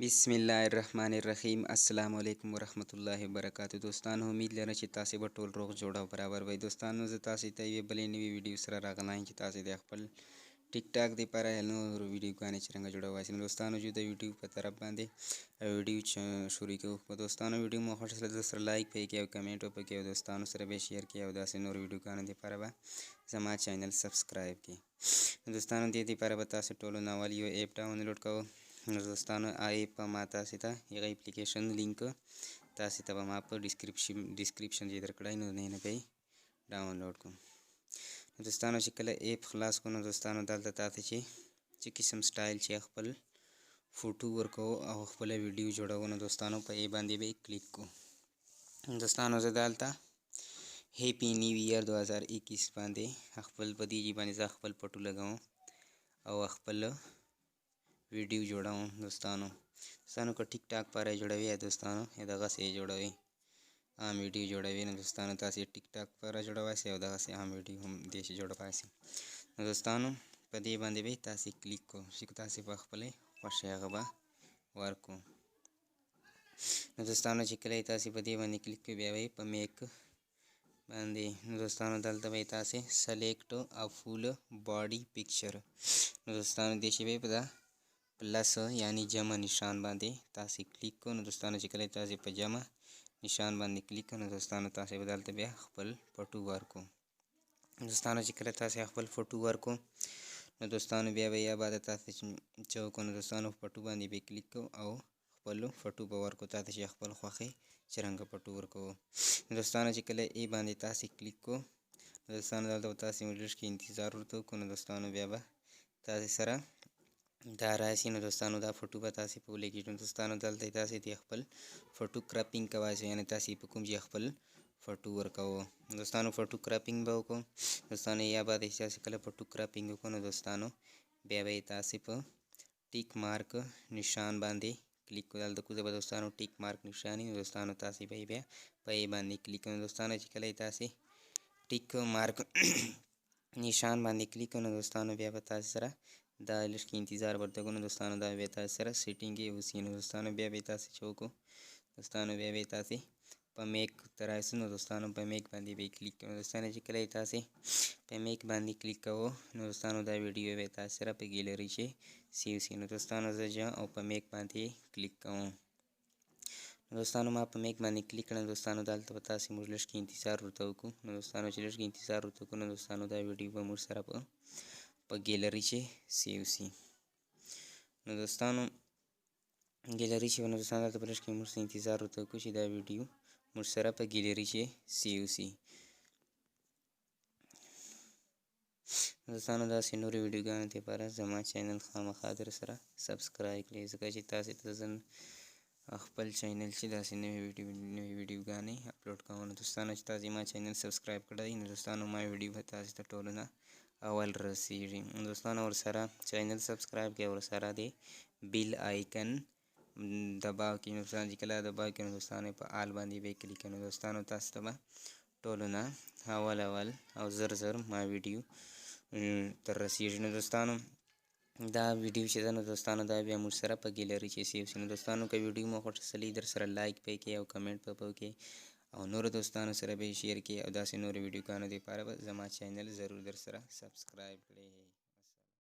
बिस्मिल्लाहिर्रहमानिर्रहीम अस्सलाम वालेकुम वरहमतुल्लाहि वबरकातुहू दोस्तानो उम्मीद लरम چې تاسې به ټول روغ جوړ او برابر وئ دوستانو زه تاسې ته یوې بلې نوې ویډیو سره راغلی یم چې تاسې د خپل ټیک ټاک دپاره یا نورو ویډیوګانې چې څرنګه جوړوای شئ. نو دوستانو چې د ویډیو په طرف باندې ویډیو شروع کوو. په دوستانو ویډیو مو خوښ شوه سره لایک پې کړئ او کمنټ وکړئ او دوستانو سره به شیر کړئ او داسې نورو ویډیوګانو دپاره به زما چینل سبسکرایب کړئ. دوستانو دې دپاره به تاسې ټولو نه اول یو ایپ ډاونلوډ کوو. نو دوستانو ایپ ما تاسې ته هغه اپلیکیشن لینک تاسې ته به ما په ډسکریپشن کې درکړی نو نه به ډاونلوډ کوم. نو دوستانو چې کله ایپ خلاص کړو نو دوستانو دلته تاسې چې قسم سټایل چې خپل فوټو ورکوو او خپل ویډیو جوړوو نو دوستانو په ای باندې به کلیک کوو. دوستانو زه دلته هیپی نیو ایئر 2021 باندې خپل په دې باندې زه خپل پټو لګوم او خپل ویډیو جوړوم. دوستانو که ټیک ټاک پاره جوړوي یا دوستانو دغسې جوړوي عام ویډیو جوړوي نو دوستانو تاسې ټیک ټاک پاره جوړوای شئ او دغسې عام ویډیو هم داسې جوړوای شئ. نو دوستانو په دې باندې به تاسې کلیک کوو چې تاسې په خپلې خوښې هغه به ورکړو. نو دوستانو چې کله تاسې په دې باندې کلیک کوئ بیا به په میک باندې نو دوستانو دلته به تاسې سلیکټ ا فول باډي پکچر نو دوستانو دې شی به په پلس یعنی جمع نشان باندې تاسې کلیک کوئ. نو دوستانو چې کله تاسې په جمع نشان باندې کلیک کوئ نو دوستانو تاسې به دلته بیا خپل فوټو ورکړو. دوستانو چې کله تاسې خپل فوټو ورکړو نو دوستانو بیا به یا بعد تاسې چې وکړو نو دوستانو فوټو باندې به کلیک کوو او خپل فوټو به ورکړو تاسې چې خپل خوښې څرنګه فوټو ورکوو. دوستانو چې کله ای باندې تاسې کلیک کوو نو دوستانو دلته به تاسې لږ کې انتظار ورته وکړو. نو دوستانو بیا به تاسې سره دا راشي. نو دوستانو دا فوټو به تاسې په ولګي. نو دوستانو دلته تاسې د خپل فوټو کراپینګ کوای شئ یعنې تاسې په کوم ځای خپل فوټو ورکوو. دوستانو فوټو کراپینګ به وکړو. دوستانو یا بعد تاسې کله فوټو کراپینګ وکړو نو دوستانو بیا به تاسې په ټیک مارک نشان باندې کلیک کوئ. دلته کوزه به دوستانو ټیک مارک نشانی نو دوستانو تاسې به بیا په ای باندې کلیک کوئ. دوستانو چې کله تاسې ټیک مارک نشان باندې کلیک کوئ نو دوستانو بیا به تاسې سره دا لږ کې انتظار ورته وکړو. نو دوستانو دا بیا تاسې سره سیټینګ یې وسي. نو دوستانو بیا به تاسې چې وکړو دوستانو بیا به تاسې په میک ته راشئ. نو دوستانو په میک باندې به کلیک کوئ. دوستانو چې کله تاسې په میک باندې کلیک کوو نو دوستانو دا ویډیو به تاسې سره په ګیلري کې سیو شي. نو دوستانو زه ځم او په میک باندې کلیک کوم. دوستانو ما په میک باندې کلیک کړم. دوستانو دلته به تاسې موږ لږ کې انتظار ورته وکړو. نو دوستانو چې لږ کې انتظار ورته وکړو نو دوستانو دا ویډیو به موږ سره په ګیلري کې سیو شي. نو دوستانو ګیلري چې نو دوستانو دلته به لږ کې موږ انتظار ورته وکړو چې دا ویډیو موږ سره په ګیلري کې سیو شي. دوستانو داسې نورو ویډیوګانو دپاره زما چینل خامخا در سره سبسکرایب کړئ ځکه چې تاسې ته زه خپل چینل چې داسې نوې ویډیوګانې اپلوډ کوم. نو دوستانو چې تاسې ما چینل سبسکرایب کړی نو دوستانو ما ویډیو به تاسې ته ټولو نه اول رسیږي. دوستانو ورسره چینل سبسکرایب کړئ ورسره د بیل آیکن دباو کړئ. نو دوستانو چې کله دباو کړئ نو دوستانو په آل باندې به کلیک کړئ. نو دوستانو تاسو ته به ټولو نه اول او زر ما ویډیو تر رسیږي. نو دوستانو دا ویډیو چې ده نو دوستانو دا بیا موږ سره په ګیلري کې سیو شي. نو دوستانو که ویډیو مو خوښه سلی در سره لایک پې کړئ او کمنټ په وکړئ او نورو دوستانو سره به یې شیر کړئ او داسې نورو ویډیوګانو دپاره به زما چینل ضرور در سره سبسکرایب کړئ.